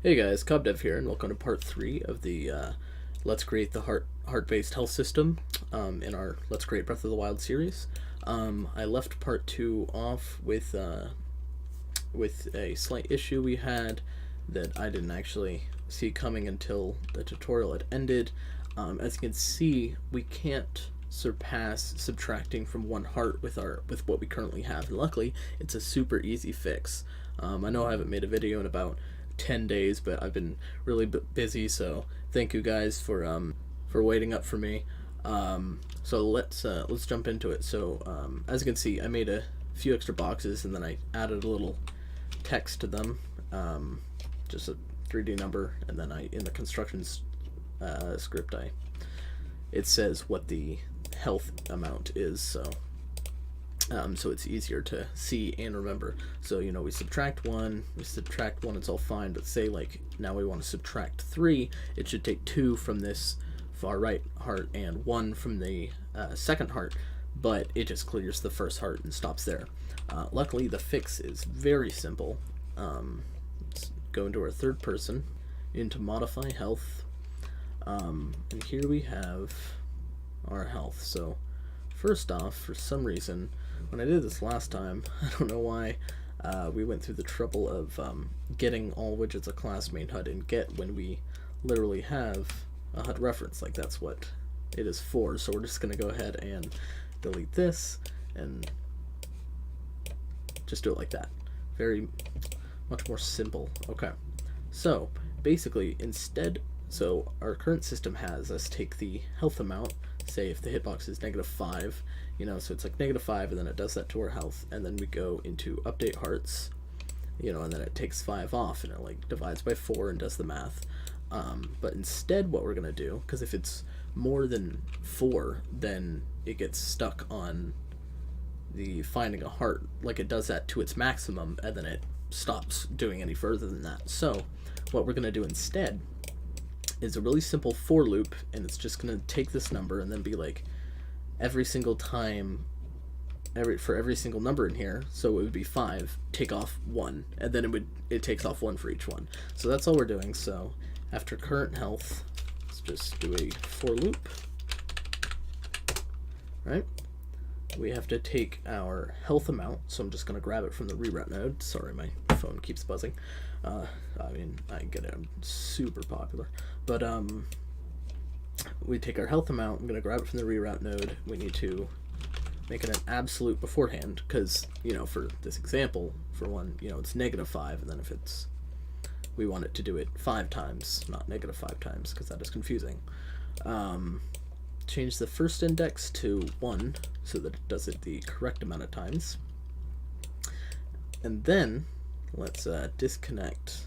Hey guys, Cobb here, and welcome to part 3 of the Let's Create the Heart-Based Health System in our Let's Create Breath of the Wild series. I left part 2 off with a slight issue we had that I didn't actually see coming until the tutorial had ended. As you can see, we can't surpass subtracting from one heart with what we currently have, and luckily it's a super easy fix. I know I haven't made a video in about 10 days, but I've been really busy, so thank you guys for waiting up for me. So let's jump into it. So as you can see, I made a few extra boxes and then I added a little text to them, just a 3D number, and then in the constructions script it says what the health amount is, so it's easier to see and remember. So, we subtract 1, it's all fine, but say, like, now we want to subtract 3, it should take 2 from this far right heart and 1 from the second heart, but it just clears the first heart and stops there. Luckily, the fix is very simple. Let's go into our third person, into Modify Health, and here we have our health. So, first off, for some reason, when I did this last time, I don't know why, we went through the trouble of getting all widgets a class main HUD in get when we literally have a HUD reference. Like, that's what it is for. So we're just going to go ahead and delete this and just do it like that. Very much more simple. Okay, so basically so our current system has us take the health amount, say if the hitbox is -5, so it's like -5, and then it does that to our health, and then we go into update hearts, and then it takes 5 off, and it like divides by 4 and does the math. But instead what we're gonna do, because if it's more than 4, then it gets stuck on the finding a heart, like it does that to its maximum, and then it stops doing any further than that. So what we're gonna do instead is a really simple for loop, and it's just going to take this number and then be like, every single time, for every single number in here, so it would be 5, take off 1, and then it takes off 1 for each one. So that's all we're doing. So after current health, let's just do a for loop, right? We have to take our health amount, so I'm just going to grab it from the reroute node. Sorry, my phone keeps buzzing. I get it, I'm super popular. But we take our health amount, I'm going to grab it from the reroute node. We need to make it an absolute beforehand, because, for this example, for one, it's -5, and then if we want it to do it 5 times, not -5 times, because that is confusing. Change the first index to 1 so that it does it the correct amount of times. And then let's disconnect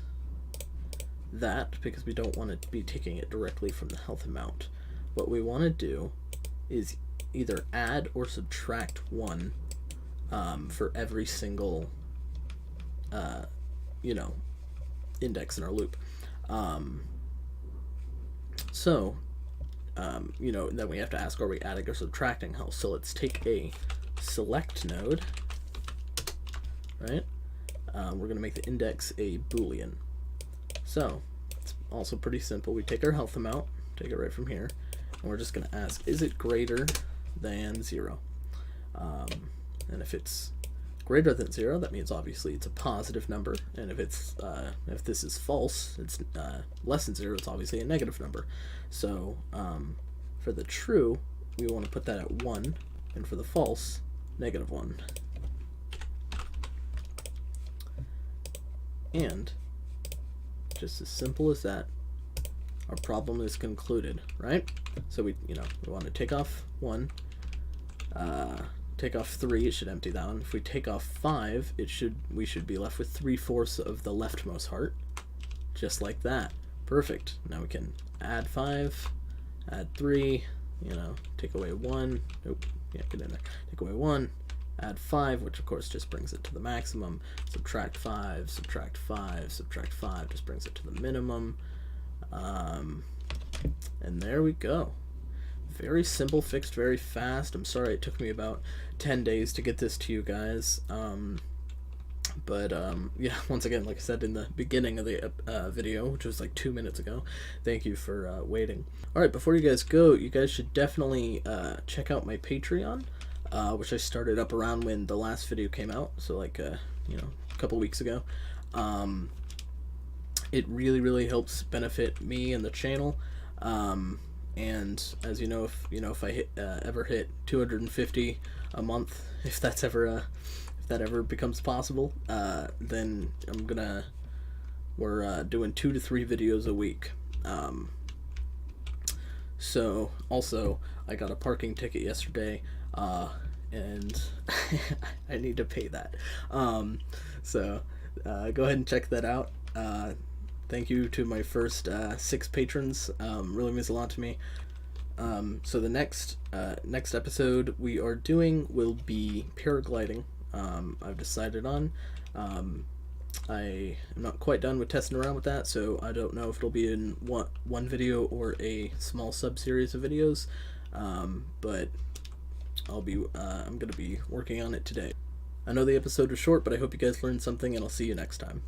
that, because we don't want to be taking it directly from the health amount. What we want to do is either add or subtract 1 for every single index in our loop. Then we have to ask, are we adding or subtracting health? So let's take a select node, right? We're going to make the index a Boolean. So it's also pretty simple. We take our health amount, take it right from here, and we're just going to ask, is it greater than 0? And if it's greater than 0, that means obviously it's a positive number, and if this is false, it's less than 0, it's obviously a negative number. So for the true, we want to put that at 1, and for the false, -1. And just as simple as that, our problem is concluded, right? So we want to take off 1, take off 3, it should empty that one. If we take off 5, we should be left with 3/4 of the leftmost heart, just like that. Perfect. Now we can add 5, add 3, take away 1. Nope, yeah, get in there. Take away 1, add 5, which of course just brings it to the maximum. Subtract 5, subtract 5, subtract 5, just brings it to the minimum. And there we go. Very simple, fixed very fast. I'm sorry it took me about 10 days to get this to you guys. But yeah, once again, like I said in the beginning of the video, which was like 2 minutes ago, thank you for waiting. All right, before you guys go, you guys should definitely check out my Patreon, which I started up around when the last video came out, so like a couple weeks ago. It really helps benefit me and the channel. And as you know, if I ever hit 250 a month, if that ever becomes possible, then we're doing 2 to 3 videos a week. So also, I got a parking ticket yesterday, and I need to pay that. So go ahead and check that out. Thank you to my first 6 patrons. Really means a lot to me. So the next episode we are doing will be paragliding. I've decided on. I am not quite done with testing around with that, so I don't know if it'll be in one video or a small sub-series of videos. But I'm gonna be working on it today. I know the episode was short, but I hope you guys learned something, and I'll see you next time.